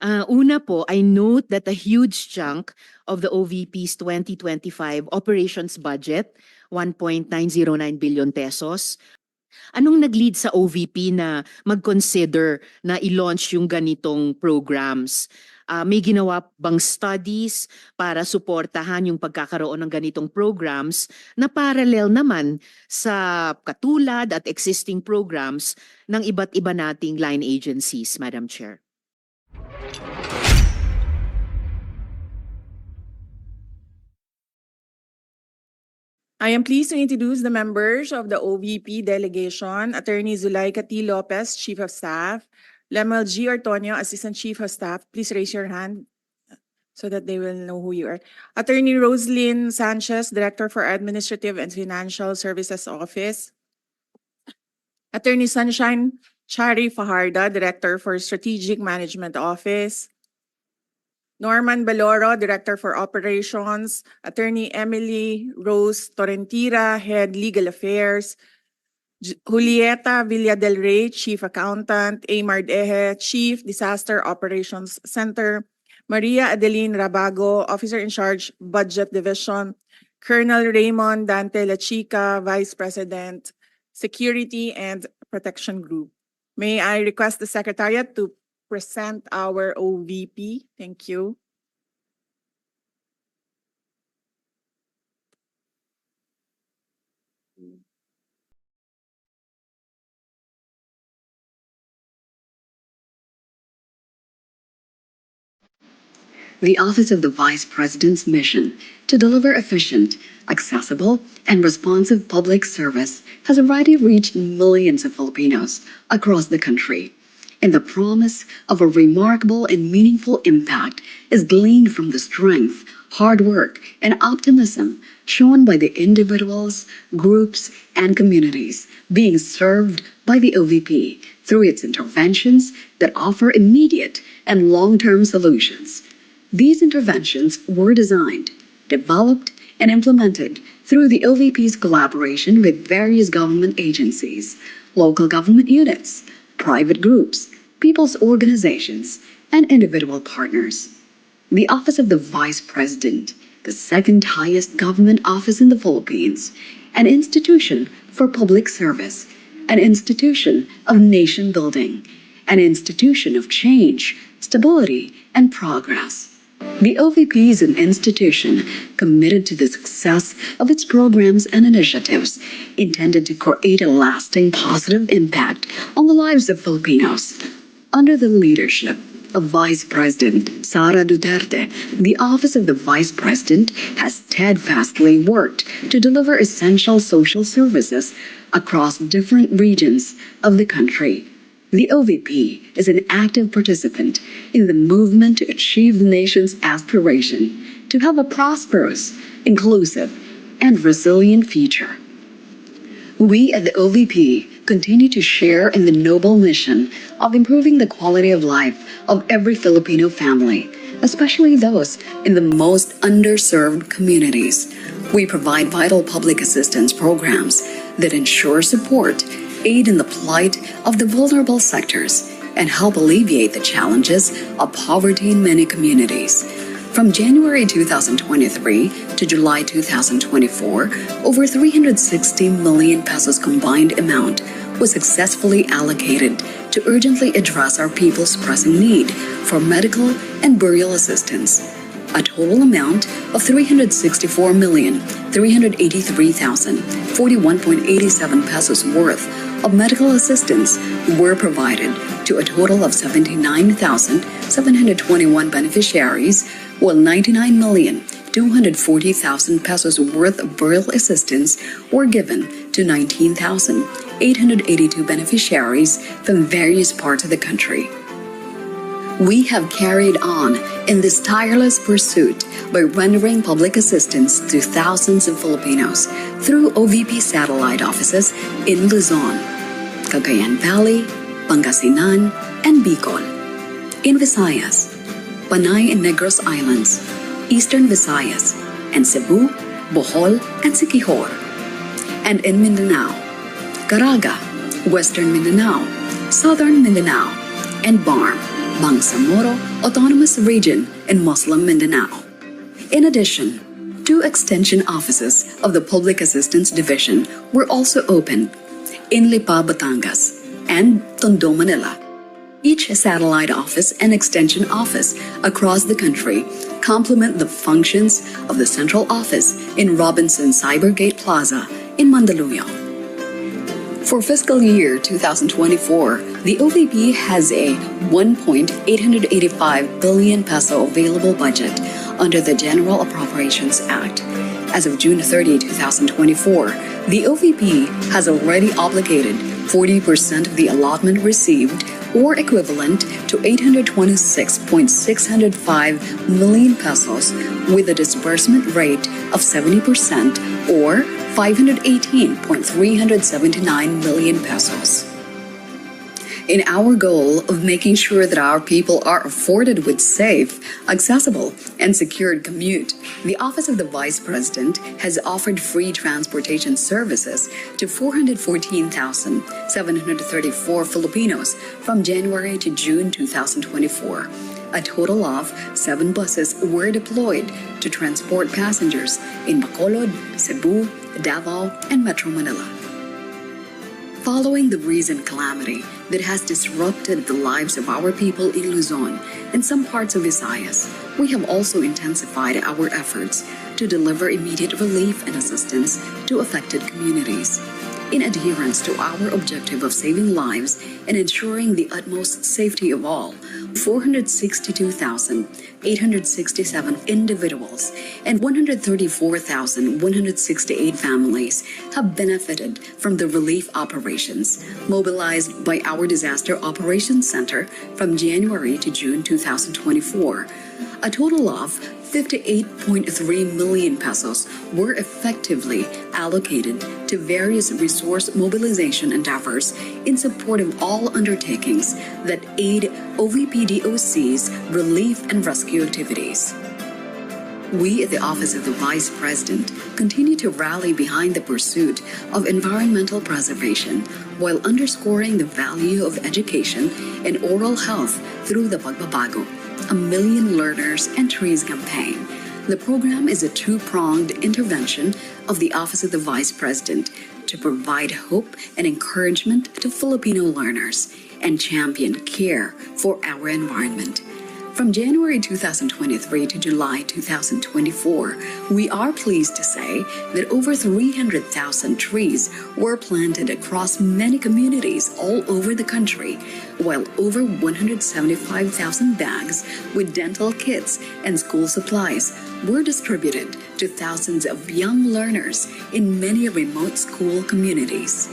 Una po, I note that a huge chunk of the OVP's 2025 operations budget, 1.909 billion pesos. Anong nag-lead sa OVP na mag-consider na i-launch yung ganitong programs? May ginawa bang studies para suportahan yung pagkakaroon ng ganitong programs na parallel naman sa katulad at existing programs ng iba't iba nating line agencies, Madam Chair? I am pleased to introduce the members of the OVP delegation, Attorney Zulaika T. Lopez, Chief of Staff, Lemel G. Ortonio, Assistant Chief of Staff. Please raise your hand so that they will know who you are. Attorney Roslyn Sanchez, Director for Administrative and Financial Services Office. Attorney Sunshine Chari Fajarda, Director for Strategic Management Office. Norman Baloro, Director for Operations. Attorney Emily Rose Torrentira, Head Legal Affairs. Julieta Villa del Rey, Chief Accountant. Amar Dehe, Chief Disaster Operations Center. Maria Adeline Rabago, Officer in Charge, Budget Division. Colonel Raymond Dante Lachica, Vice President, Security and Protection Group. May I request the Secretariat to present our OVP? Thank you. The Office of the Vice President's mission to deliver efficient, accessible, and responsive public service has already reached millions of Filipinos across the country. And the promise of a remarkable and meaningful impact is gleaned from the strength, hard work, and optimism shown by the individuals, groups, and communities being served by the OVP through its interventions that offer immediate and long-term solutions. These interventions were designed, developed, and implemented through the OVP's collaboration with various government agencies, local government units, private groups, people's organizations, and individual partners. The Office of the Vice President, the second highest government office in the Philippines, an institution for public service, an institution of nation building, an institution of change, stability, and progress. The OVP is an institution committed to the success of its programs and initiatives intended to create a lasting positive impact on the lives of Filipinos. Under the leadership of Vice President Sara Duterte, the Office of the Vice President has steadfastly worked to deliver essential social services across different regions of the country. The OVP is an active participant in the movement to achieve the nation's aspiration to have a prosperous, inclusive, and resilient future. We at the OVP continue to share in the noble mission of improving the quality of life of every Filipino family, especially those in the most underserved communities. We provide vital public assistance programs that ensure support, aid in the plight of the vulnerable sectors, and help alleviate the challenges of poverty in many communities. From January 2023 to July 2024, over 360 million pesos combined amount was successfully allocated to urgently address our people's pressing need for medical and burial assistance. A total amount of 364,383,041.87 pesos worth of medical assistance were provided to a total of 79,721 beneficiaries, while 99,240,000 pesos worth of burial assistance were given to 19,882 beneficiaries from various parts of the country. We have carried on in this tireless pursuit by rendering public assistance to thousands of Filipinos through OVP satellite offices in Luzon, Cagayan Valley, Pangasinan, and Bicol. In Visayas, Panay and Negros Islands, Eastern Visayas, and Cebu, Bohol, and Siquijor. And in Mindanao, Caraga, Western Mindanao, Southern Mindanao, and Barm. Bangsamoro Autonomous Region in Muslim Mindanao. In addition, 2 extension offices of the Public Assistance Division were also opened in Lipa, Batangas and Tondo, Manila. Each satellite office and extension office across the country complement the functions of the central office in Robinson Cybergate Plaza in Mandaluyong. For fiscal year 2024, the OVP has a 1.885 billion peso available budget under the General Appropriations Act. As of June 30, 2024, the OVP has already obligated 40% of the allotment received, or equivalent to 826.605 million pesos, with a disbursement rate of 70%, or 518.379 million pesos. In our goal of making sure that our people are afforded with safe, accessible, and secured commute, the Office of the Vice President has offered free transportation services to 414,734 Filipinos from January to June 2024. A total of 7 buses were deployed to transport passengers in Bacolod, Cebu, Davao, and Metro Manila. Following the recent calamity that has disrupted the lives of our people in Luzon and some parts of Visayas, we have also intensified our efforts to deliver immediate relief and assistance to affected communities. In adherence to our objective of saving lives and ensuring the utmost safety of all, 462,867 individuals and 134,168 families have benefited from the relief operations mobilized by our Disaster Operations Center from January to June 2024. A total of 58.3 million pesos were effectively allocated to various resource mobilization endeavors in support of all undertakings that aid OVP-DOC's relief and rescue activities. We at the Office of the Vice President continue to rally behind the pursuit of environmental preservation while underscoring the value of education and oral health through the Pagbabago, a Million Learners and Trees campaign. The program is a two-pronged intervention of the Office of the Vice President to provide hope and encouragement to Filipino learners and champion care for our environment. From January 2023 to July 2024, we are pleased to say that over 300,000 trees were planted across many communities all over the country, while over 175,000 bags with dental kits and school supplies were distributed to thousands of young learners in many remote school communities.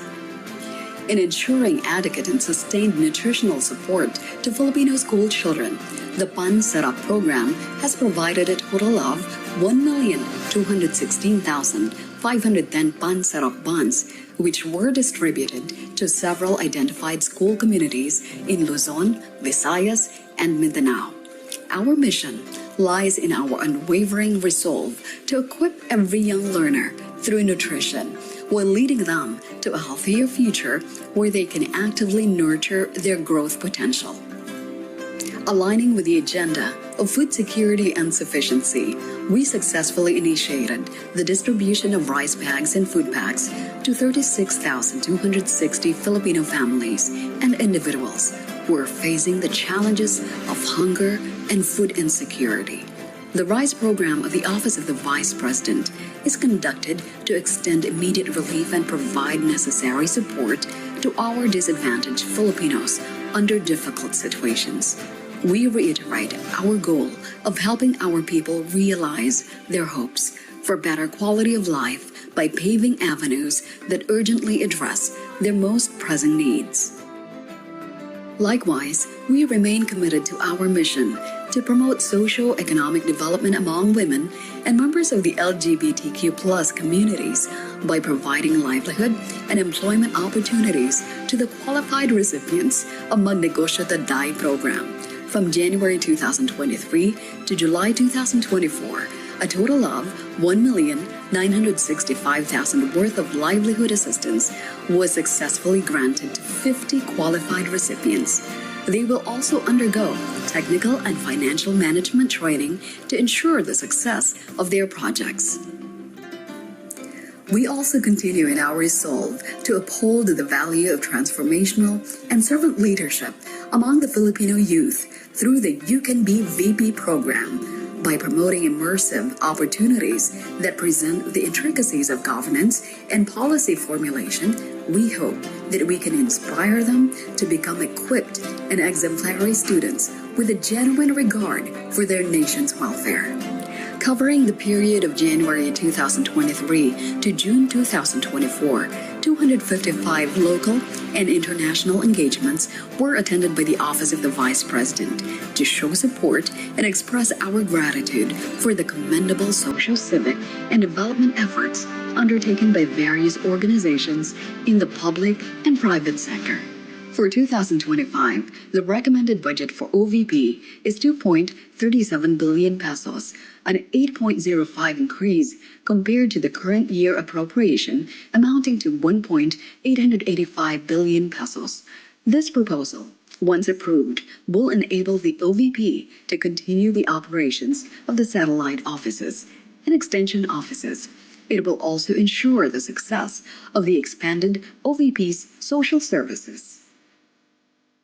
In ensuring adequate and sustained nutritional support to Filipino school children, the PAN Setup program has provided a total of 1,216,510 PAN Setup buns, which were distributed to several identified school communities in Luzon, Visayas, and Mindanao. Our mission lies in our unwavering resolve to equip every young learner through nutrition, while leading them to a healthier future where they can actively nurture their growth potential. Aligning with the agenda of food security and sufficiency, we successfully initiated the distribution of rice bags and food packs to 36,260 Filipino families and individuals who are facing the challenges of hunger and food insecurity. The RISE program of the Office of the Vice President is conducted to extend immediate relief and provide necessary support to our disadvantaged Filipinos under difficult situations. We reiterate our goal of helping our people realize their hopes for better quality of life by paving avenues that urgently address their most pressing needs. Likewise, we remain committed to our mission to promote socio-economic development among women and members of the LGBTQ+ communities by providing livelihood and employment opportunities to the qualified recipients of Magnegosyo Taday program. From January 2023 to July 2024, a total of 1,965,000 worth of livelihood assistance was successfully granted to 50 qualified recipients. They will also undergo technical and financial management training to ensure the success of their projects. We also continue in our resolve to uphold the value of transformational and servant leadership among the Filipino youth through the You Can Be VP program by promoting immersive opportunities that present the intricacies of governance and policy formulation. We hope that we can inspire them to become equipped and exemplary students with a genuine regard for their nation's welfare. Covering the period of January 2023 to June 2024, 255 local and international engagements were attended by the Office of the Vice President to show support and express our gratitude for the commendable social, civic, and development efforts undertaken by various organizations in the public and private sector. For 2025, the recommended budget for OVP is 2.37 billion pesos, an 8.05 increase compared to the current year appropriation amounting to 1.885 billion pesos. This proposal, once approved, will enable the OVP to continue the operations of the satellite offices and extension offices. It will also ensure the success of the expanded OVP's social services.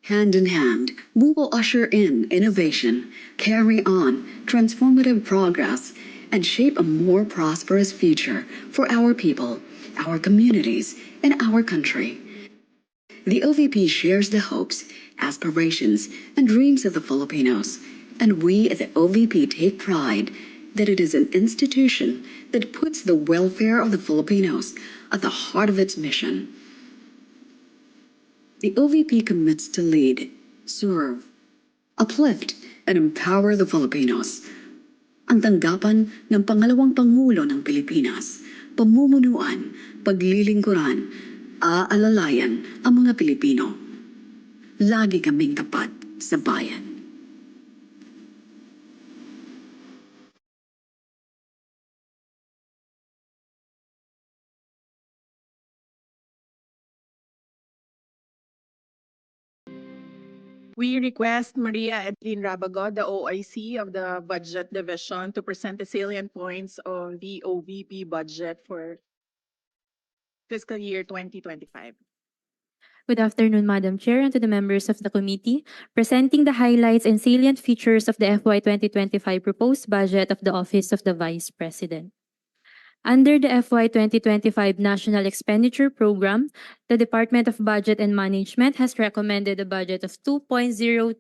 Hand in hand, we will usher in innovation, carry on transformative progress, and shape a more prosperous future for our people, our communities, and our country. The OVP shares the hopes, aspirations, and dreams of the Filipinos, and we at the OVP take pride that it is an institution that puts the welfare of the Filipinos at the heart of its mission. The OVP commits to lead, serve, uplift, and empower the Filipinos. Ang tanggapan ng pangalawang Pangulo ng Pilipinas, pamumunuan, paglilingkuran, aalalayan ang mga Pilipino. Lagi kaming tapat sa bayan. We request Maria Edlin Rabago, the OIC of the Budget Division, to present the salient points of the OVP budget for fiscal year 2025. Good afternoon, Madam Chair, and to the members of the committee. Presenting the highlights and salient features of the FY 2025 proposed budget of the Office of the Vice President. Under the FY 2025 National Expenditure Program, the Department of Budget and Management has recommended a budget of 2.037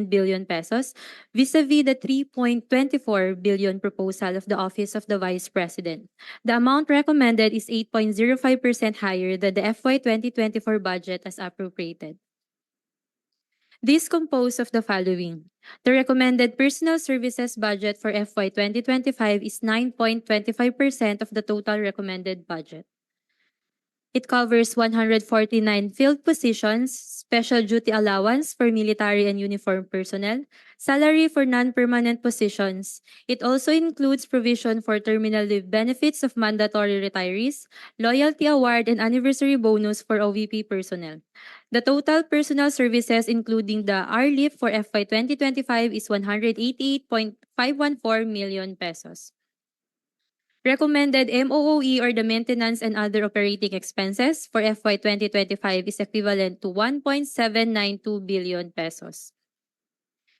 billion pesos vis-a-vis the 3.24 billion proposal of the Office of the Vice President. The amount recommended is 8.05% higher than the FY 2024 budget as appropriated. This composed of the following. The recommended personal services budget for FY 2025 is 9.25% of the total recommended budget. It covers 149 filled positions, special duty allowance for military and uniformed personnel, salary for non-permanent positions. It also includes provision for terminal leave benefits of mandatory retirees, loyalty award, and anniversary bonus for OVP personnel. The total personal services including the RLIF for FY 2025 is 188.514 million pesos. Recommended MOOE or the maintenance and other operating expenses for FY 2025 is equivalent to 1.792 billion pesos.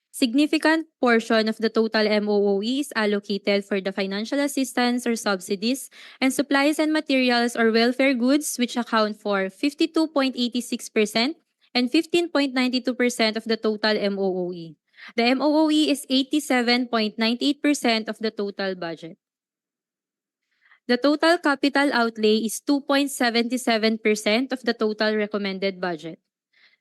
Significant portion of the total MOOE is allocated for the financial assistance or subsidies and supplies and materials or welfare goods, which account for 52.86% and 15.92% of the total MOOE. The MOOE is 87.98% of the total budget. The total capital outlay is 2.77% of the total recommended budget.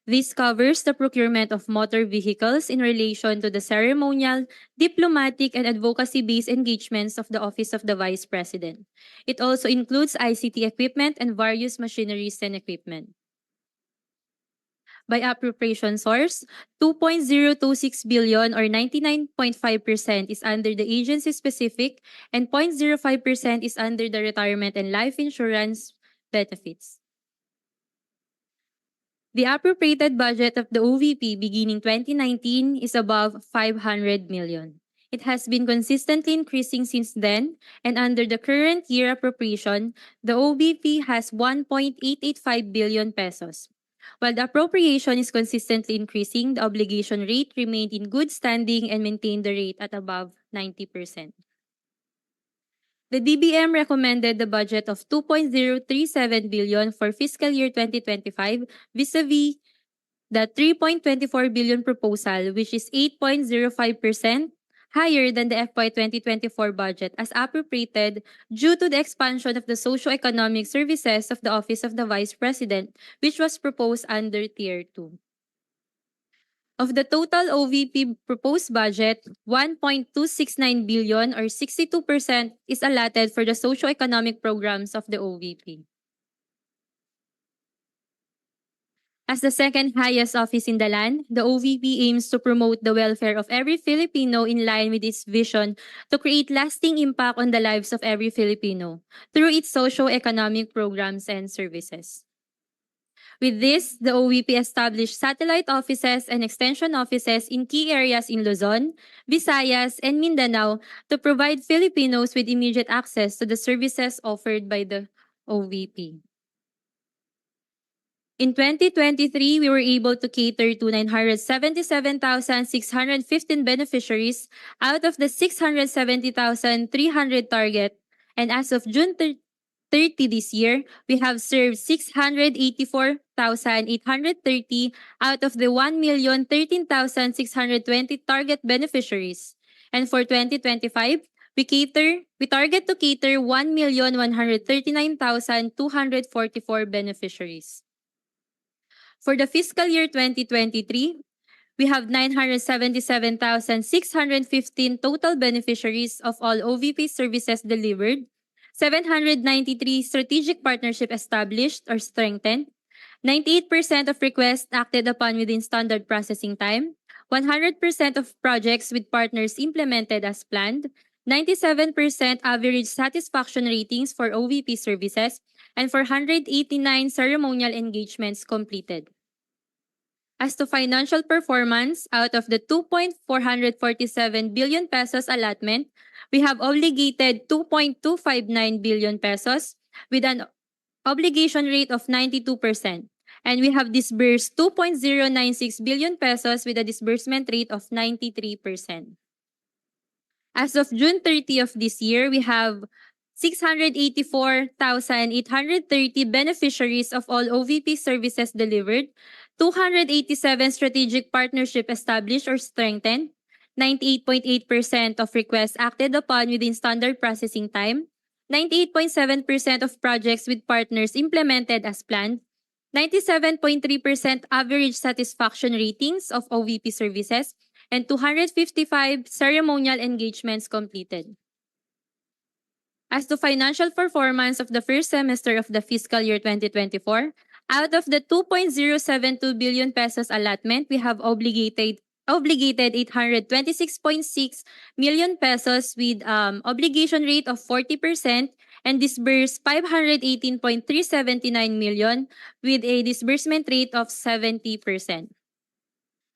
This covers the procurement of motor vehicles in relation to the ceremonial, diplomatic, and advocacy-based engagements of the Office of the Vice President. It also includes ICT equipment and various machineries and equipment. By appropriation source, 2.026 billion or 99.5% is under the agency-specific and 0.05% is under the retirement and life insurance benefits. The appropriated budget of the OVP beginning 2019 is above 500 million. It has been consistently increasing since then, and under the current year appropriation, the OVP has 1.885 billion pesos. While the appropriation is consistently increasing, the obligation rate remained in good standing and maintained the rate at above 90%. The DBM recommended the budget of 2.037 billion for fiscal year 2025 vis-a-vis the 3.24 billion proposal, which is 8.05% higher than the FY 2024 budget as appropriated due to the expansion of the socio-economic services of the Office of the Vice President, which was proposed under Tier 2. Of the total OVP proposed budget, 1.269 billion or 62% is allotted for the socio-economic programs of the OVP. As the second highest office in the land, the OVP aims to promote the welfare of every Filipino in line with its vision to create lasting impact on the lives of every Filipino through its socio-economic programs and services. With this, the OVP established satellite offices and extension offices in key areas in Luzon, Visayas, and Mindanao to provide Filipinos with immediate access to the services offered by the OVP. In 2023, we were able to cater to 977,615 beneficiaries out of the 670,300 target, and as of June 30 this year, we have served 684,830 out of the 1,013,620 target beneficiaries. And for 2025, we target to cater 1,139,244 beneficiaries. For the fiscal year 2023, we have 977,615 total beneficiaries of all OVP services delivered, 793 strategic partnership established or strengthened, 98% of requests acted upon within standard processing time, 100% of projects with partners implemented as planned, 97% average satisfaction ratings for OVP services, and 489 ceremonial engagements completed. As to financial performance, out of the 2.447 billion pesos allotment, we have obligated 2.259 billion pesos with an obligation rate of 92%. And we have disbursed 2.096 billion pesos with a disbursement rate of 93%. As of June 30 of this year, we have 684,830 beneficiaries of all OVP services delivered, 287 strategic partnership established or strengthened, 98.8% of requests acted upon within standard processing time, 98.7% of projects with partners implemented as planned, 97.3% average satisfaction ratings of OVP services, and 255 ceremonial engagements completed. As to financial performance of the first semester of the fiscal year 2024, out of the 2.072 billion pesos allotment, we have obligated 826.6 million pesos with obligation rate of 40% and disbursed 518.379 million with a disbursement rate of 70%.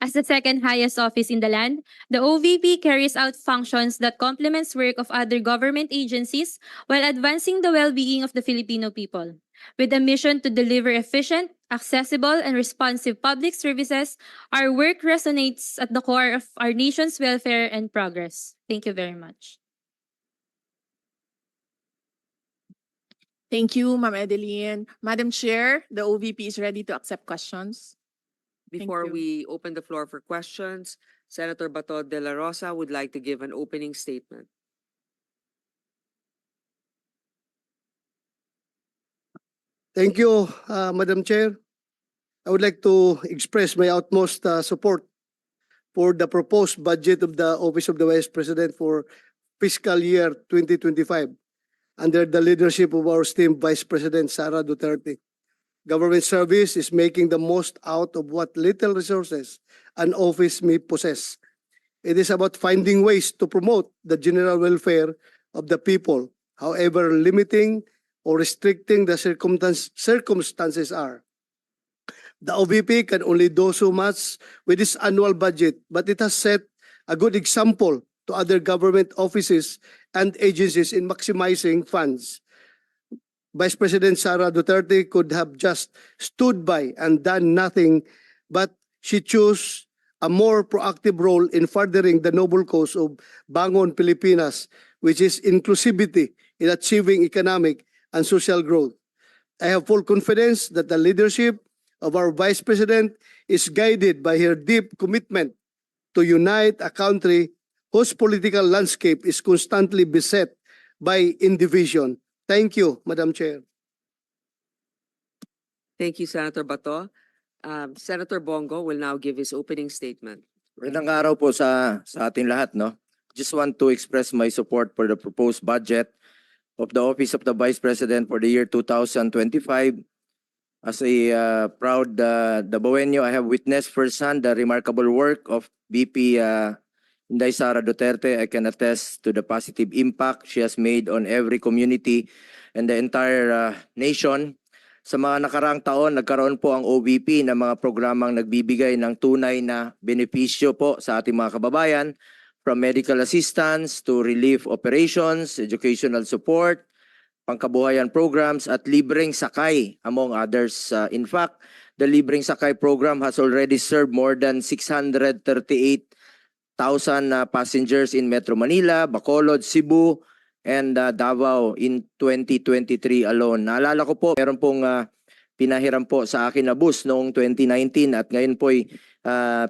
As the second highest office in the land, the OVP carries out functions that complements work of other government agencies while advancing the well-being of the Filipino people. With a mission to deliver efficient, accessible, and responsive public services, our work resonates at the core of our nation's welfare and progress. Thank you very much. Thank you, Ma'am Edeline. Madam Chair, the OVP is ready to accept questions. Before you. we open the floor for questions, Senator Bato de la Rosa would like to give an opening statement. Thank you, Madam Chair. I would like to express my utmost support for the proposed budget of the Office of the Vice President for fiscal year 2025 under the leadership of our esteemed Vice President Sara Duterte. Government service is making the most out of what little resources an office may possess. It is about finding ways to promote the general welfare of the people, however limiting or restricting the circumstances are. The OVP can only do so much with its annual budget, but it has set a good example to other government offices and agencies in maximizing funds. Vice President Sara Duterte could have just stood by and done nothing, but she chose a more proactive role in furthering the noble cause of Bangon Pilipinas, which is inclusivity in achieving economic and social growth. I have full confidence that the leadership of our Vice President is guided by her deep commitment to unite a country whose political landscape is constantly beset by indivision. Thank you, Madam Chair. Thank you, Senator Bato. Senator Bongo will now give his opening statement. Magandang araw po sa ating lahat, no? Just want to express my support for the proposed budget of the Office of the Vice President for the year 2025. As a proud Dabawenyo, I have witnessed firsthand the remarkable work of VP Inday Sara Duterte. I can attest to the positive impact she has made on every community and the entire nation. Sa mga nakaraang taon, nagkaroon po ang OVP ng mga programang nagbibigay ng tunay na benepisyo po sa ating mga kababayan, from medical assistance to relief operations, educational support, pangkabuhayan programs at libreng sakay among others. In fact, the libreng sakay program has already served more than 638,000 passengers in Metro Manila, Bacolod, Cebu, and Davao in 2023 alone. Naalala ko po, meron pong pinahiram po sa akin na bus noong 2019 at ngayon po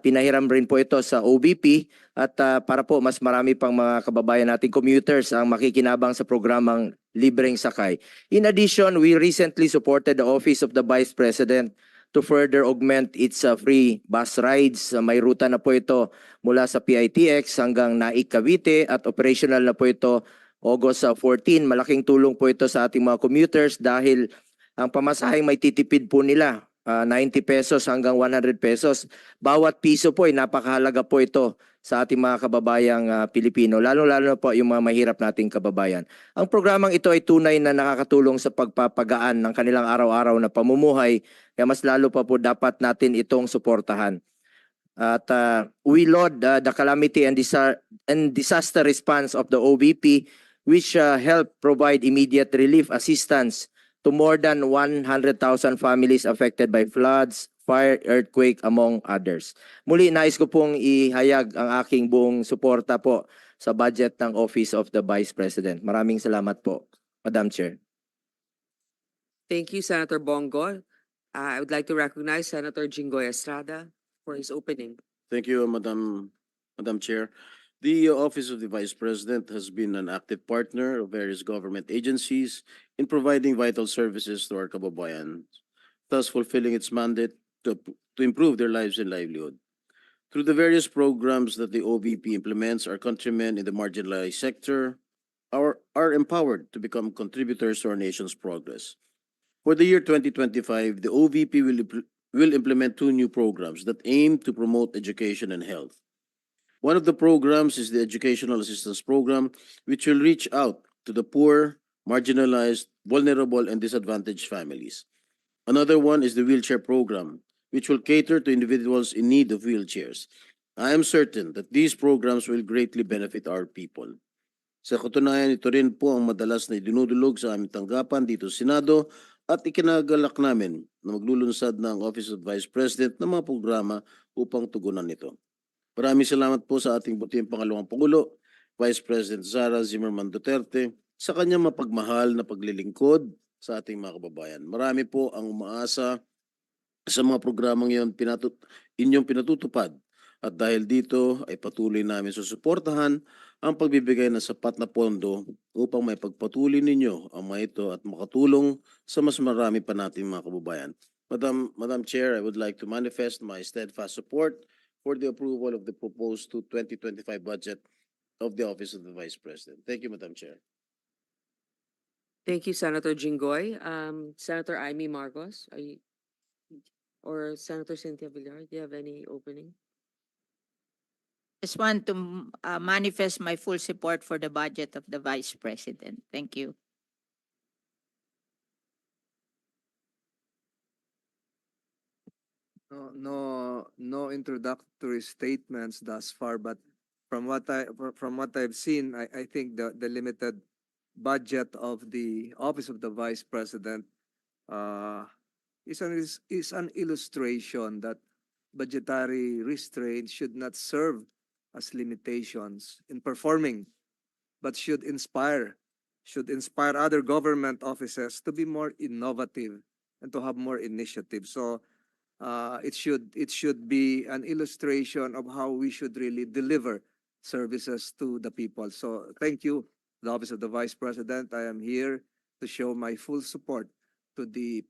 pinahiram rin po ito sa OVP at para po mas marami pang mga kababayan nating commuters ang makikinabang sa programang libreng sakay. In addition, we recently supported the Office of the Vice President to further augment its free bus rides. May ruta na po ito mula sa PITX hanggang Naik, Cavite at operational na po ito August 14. Malaking tulong po ito sa ating mga commuters dahil ang pamasaheng may titipid po nila 90 pesos hanggang 100 pesos. Bawat piso po ay napakahalaga po ito sa ating mga kababayang Pilipino, lalo-lalo na po yung mga mahirap nating kababayan. Ang programang ito ay tunay na nakakatulong sa pagpapagaan ng kanilang araw-araw na pamumuhay, kaya mas lalo pa po dapat natin itong suportahan. At we laud the calamity and disaster response of the OVP, which helped provide immediate relief assistance to more than 100,000 families affected by floods, fire, earthquake, among others. Muli, nais ko pong ihayag ang aking buong suporta po sa budget ng Office of the Vice President. Maraming salamat po, Madam Chair. Thank you, Senator Bongo. I would like to recognize Senator Jinggoy Estrada for his opening. Thank you, Madam Chair. The Office of the Vice President has been an active partner of various government agencies in providing vital services to our kababayan, thus fulfilling its mandate to improve their lives and livelihood. Through the various programs that the OVP implements, our countrymen in the marginalized sector are empowered to become contributors to our nation's progress. For the year 2025, the OVP will implement 2 new programs that aim to promote education and health. One of the programs is the Educational Assistance Program, which will reach out to the poor, marginalized, vulnerable, and disadvantaged families. Another one is the Wheelchair Program, which will cater to individuals in need of wheelchairs. I am certain that these programs will greatly benefit our people. Sa katunayan, ito rin po ang madalas na idinudulog sa aming tanggapan dito sa Senado at ikinagalak namin na maglulunsad ng Office of Vice President ng mga programa upang tugunan nito. Maraming salamat po sa ating butihing pangalawang Pangulo, Vice President Sara Zimmerman Duterte, sa kanyang mapagmahal na paglilingkod sa ating mga kababayan. Marami po ang umaasa sa mga programang inyong pinatutupad at dahil dito ay patuloy namin susuportahan ang pagbibigay ng sapat na pondo upang may pagpatuloy ninyo ang mga ito at makatulong sa mas marami pa nating mga kababayan. Madam Chair, I would like to manifest my steadfast support for the approval of the proposed 2025 budget of the Office of the Vice President. Thank you, Madam Chair. Thank you, Senator Jinggoy. Senator Amy Marcos, or Senator Cynthia Villar, do you have any opening? Just want to manifest my full support for the budget of the Vice President. Thank you. No introductory statements thus far, but from what I've seen, I think the limited budget of the Office of the Vice President is an illustration that budgetary restraint should not serve as limitations in performing, but should inspire other government offices to be more innovative and to have more initiative. So it should be an illustration of how we should really deliver services to the people. So thank you, the Office of the Vice President. I am here to show my full support to the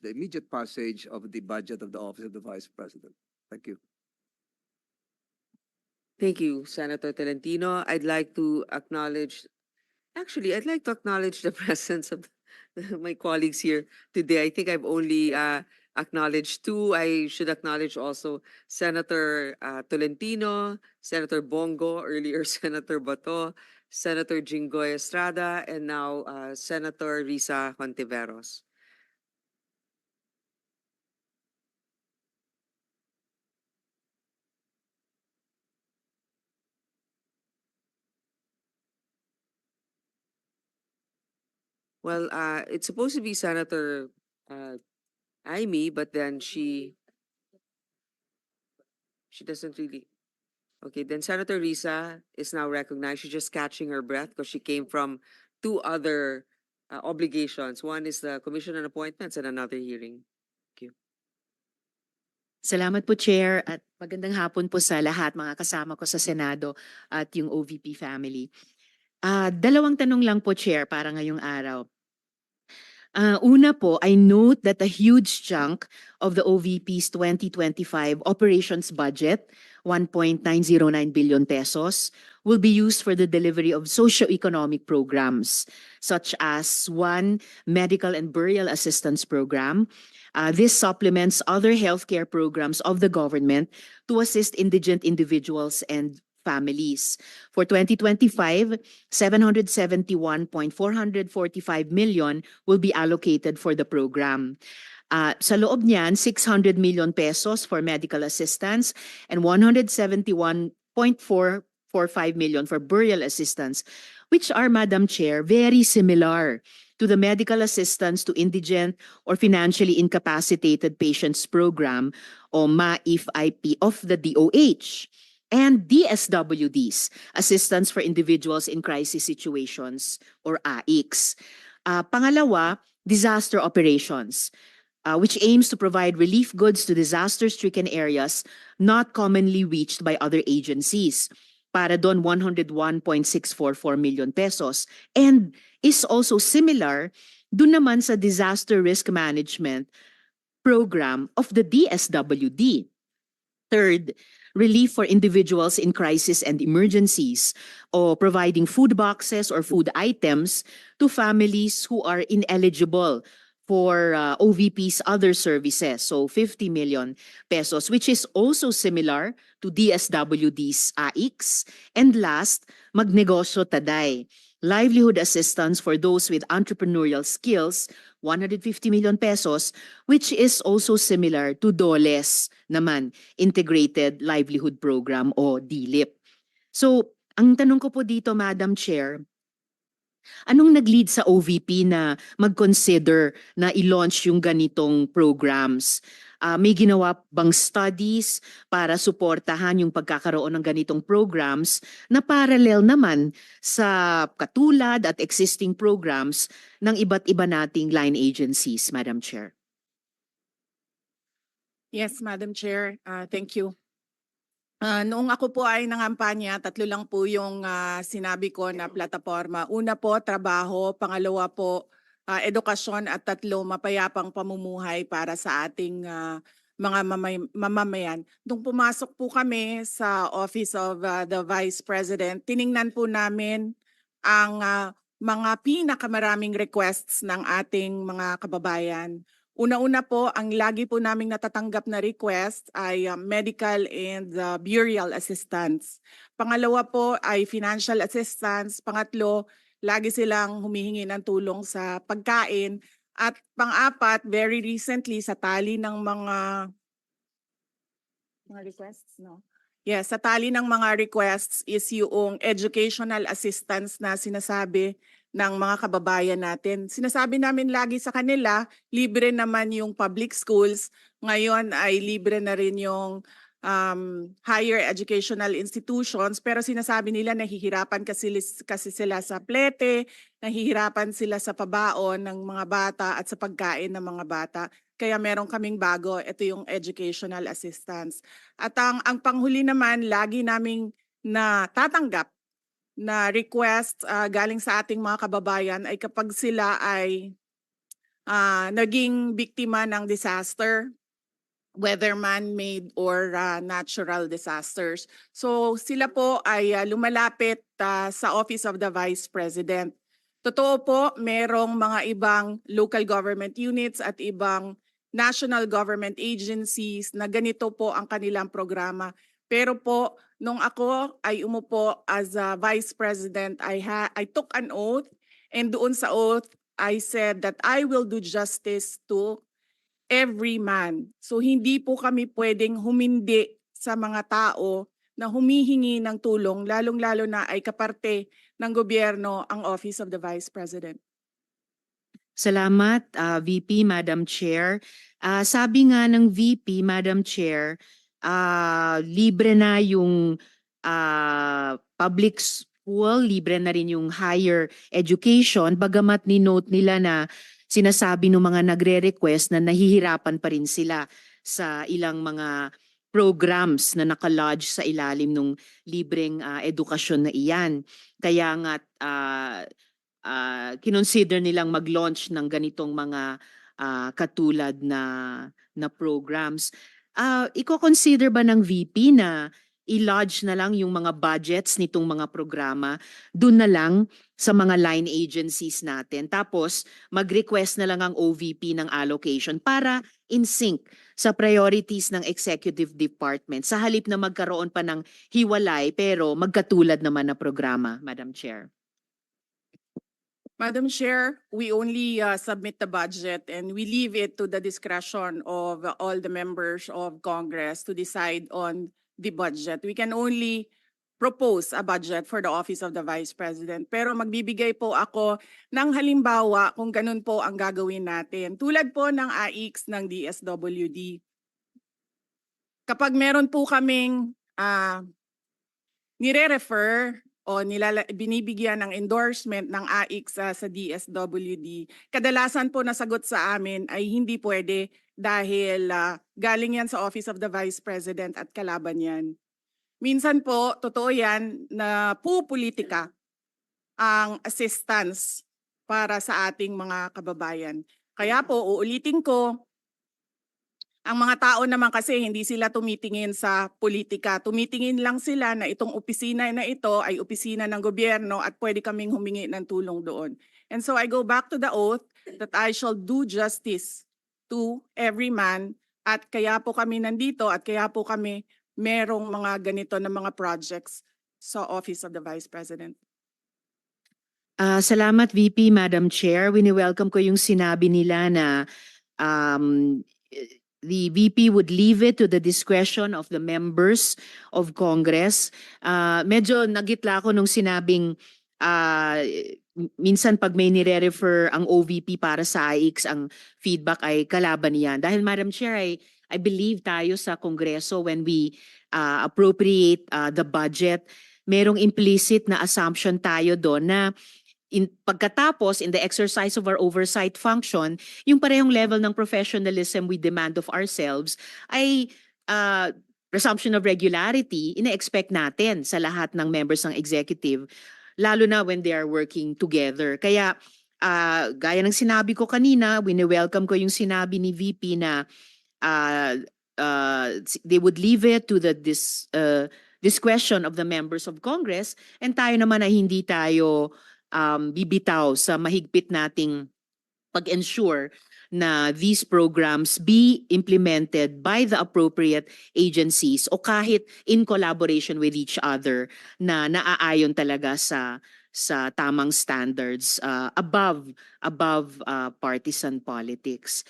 immediate passage of the budget of the Office of the Vice President. Thank you. Thank you, Senator Tolentino. I'd like to acknowledge the presence of my colleagues here today. I think I've only acknowledged two. I should acknowledge also Senator Tolentino, Senator Bongo, earlier Senator Bato, Senator Jinggoy Estrada, and now Senator Risa Hontiveros. Well, it's supposed to be Senator Amy, but then she doesn't really. Okay, then Senator Risa is now recognized. She's just catching her breath because she came from two other obligations. One is the Commission on Appointments and another hearing. Salamat po, Chair, at magandang hapon po sa lahat, mga kasama ko sa Senado at yung OVP family. Dalawang tanong lang po, Chair, para ngayong araw. Una po, I note that a huge chunk of the OVP's 2025 operations budget, 1.909 billion pesos, will be used for the delivery of socio-economic programs, such as one, medical and burial assistance program. This supplements other healthcare programs of the government to assist indigent individuals and families. For 2025, 771.445 million will be allocated for the program. Sa loob niyan, 600 million pesos for medical assistance and 171.445 million for burial assistance, which are, Madam Chair, very similar to the medical assistance to indigent or financially incapacitated patients program o MAIF-IP of the DOH. And DSWDs, Assistance for Individuals in Crisis Situations, or AICS. Pangalawa, disaster operations, which aims to provide relief goods to disaster-stricken areas not commonly reached by other agencies. Para doon, 101.644 million pesos. And is also similar doon naman sa disaster risk management program of the DSWD. Third, relief for individuals in crisis and emergencies, or providing food boxes or food items to families who are ineligible for OVP's other services. So 50 million pesos, which is also similar to DSWD's AICS. And last, Magnegosyo Taday, livelihood assistance for those with entrepreneurial skills, 150 million pesos, which is also similar to DOLE's naman, Integrated Livelihood Program o DLIP. So, ang tanong ko po dito, Madam Chair, anong nag-lead sa OVP na mag-consider na i-launch yung ganitong programs? May ginawa bang studies para suportahan yung pagkakaroon ng ganitong programs na parallel naman sa katulad at existing programs ng iba't iba nating line agencies, Madam Chair? Yes, Madam Chair. Thank you. Noong ako po ay nangampanya, tatlo lang po yung sinabi ko na plataforma. Una po, trabaho. Pangalawa po, edukasyon. At tatlo, mapayapang pamumuhay para sa ating mga mamamayan. Nung pumasok po kami sa Office of the Vice President, tiningnan po namin ang mga pinakamaraming requests ng ating mga kababayan. Una-una po, ang lagi po naming natatanggap na request ay medical and burial assistance. Pangalawa po ay financial assistance. Pangatlo, lagi silang humihingi ng tulong sa pagkain. At pang-apat, very recently sa tali ng mga Mga requests, no? Yes, sa tali ng mga requests is yung educational assistance na sinasabi ng mga kababayan natin. Sinasabi namin lagi sa kanila, libre naman yung public schools. Ngayon ay libre na rin yung higher educational institutions. Pero sinasabi nila nahihirapan kasi sila sa plete, nahihirapan sila sa pabaon ng mga bata at sa pagkain ng mga bata. Kaya meron kaming bago, ito yung educational assistance. At ang panghuli naman, lagi naming tatanggap na request galing sa ating mga kababayan ay kapag sila ay naging biktima ng disaster, whether man-made or natural disasters. So sila po ay lumalapit sa Office of the Vice President. Totoo po, merong mga ibang local government units at ibang national government agencies na ganito po ang kanilang programa. Pero po, nung ako ay umupo as a Vice President, I took an oath, and doon sa oath, I said that I will do justice to every man. So hindi po kami pwedeng humindi sa mga tao na humihingi ng tulong, lalong-lalo na ay kaparte ng gobyerno ang Office of the Vice President. Salamat, VP, Madam Chair. Sabi nga ng VP, Madam Chair, libre na yung public school, libre na rin yung higher education, bagamat ni-note nila na sinasabi ng mga nagre-request na nahihirapan pa rin sila sa ilang mga programs na nakalodge sa ilalim ng libreng edukasyon na iyan. Kaya nga kinonsider nilang mag-launch ng ganitong mga katulad na programs. Iko-consider ba ng VP na i-lodge na lang yung mga budgets nitong mga programa dun na lang sa mga line agencies natin, tapos mag-request na lang ang OVP ng allocation para in sync sa priorities ng executive department sa halip na magkaroon pa ng hiwalay pero magkatulad naman na programa, Madam Chair? Madam Chair, we only submit the budget and we leave it to the discretion of all the members of Congress to decide on the budget. We can only propose a budget for the Office of the Vice President. Pero magbibigay po ako ng halimbawa kung ganun po ang gagawin natin. Tulad po ng AIX ng DSWD. Kapag meron po kaming nire-refer o binibigyan ng endorsement ng AIX sa DSWD, kadalasan po nasagot sa amin ay hindi pwede dahil galing yan sa Office of the Vice President at kalaban yan. Minsan po, totoo yan na pupolitika ang assistance para sa ating mga kababayan. Kaya po, uulitin ko, ang mga tao naman kasi hindi sila tumitingin sa politika. Tumitingin lang sila na itong opisina na ito ay opisina ng gobyerno at pwede kaming humingi ng tulong doon. And so I go back to the oath that I shall do justice to every man, at kaya po kami nandito at kaya po kami merong mga ganito na mga projects sa Office of the Vice President. Salamat, VP, Madam Chair. Wini-welcome ko yung sinabi nila na the VP would leave it to the discretion of the members of Congress. Medyo nagitla ako nung sinabing minsan pag may nire-refer ang OVP para sa AIX, ang feedback ay kalaban niyan. Dahil, Madam Chair, I believe tayo sa Kongreso when we appropriate the budget, merong implicit na assumption tayo doon na pagkatapos, in the exercise of our oversight function, yung parehong level ng professionalism we demand of ourselves ay presumption of regularity, ina-expect natin sa lahat ng members ng executive, lalo na when they are working together. Kaya, gaya ng sinabi ko kanina, wini-welcome ko yung sinabi ni VP na they would leave it to the discretion of the members of Congress, and tayo naman ay hindi tayo bibitaw sa mahigpit nating pag-ensure na these programs be implemented by the appropriate agencies o kahit in collaboration with each other na naaayon talaga sa tamang standards above partisan politics.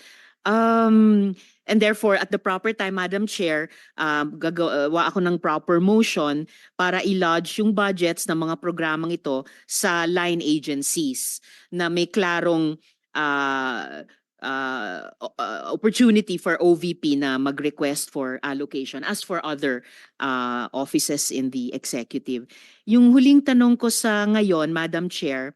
And therefore, at the proper time, Madam Chair, gagawa ako ng proper motion para i-lodge yung budgets ng mga programang ito sa line agencies na may klarong opportunity for OVP na mag-request for allocation as for other offices in the executive. Yung huling tanong ko sa ngayon, Madam Chair,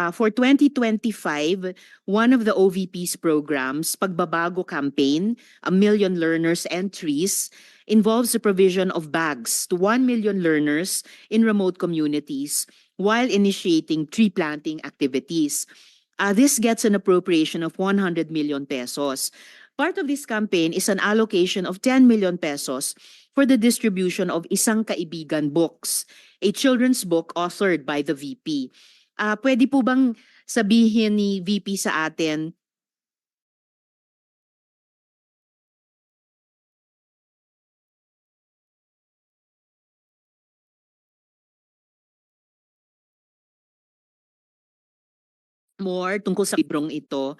for 2025, one of the OVP's programs, Pagbabago Campaign, 1 Million Learners and Trees, involves the provision of bags to 1 million learners in remote communities while initiating tree planting activities. This gets an appropriation of 100 million pesos. Part of this campaign is an allocation of 10 million pesos for the distribution of Isang Kaibigan books, a children's book authored by the VP. Pwede po bang sabihin ni VP sa atin more tungkol sa librong ito?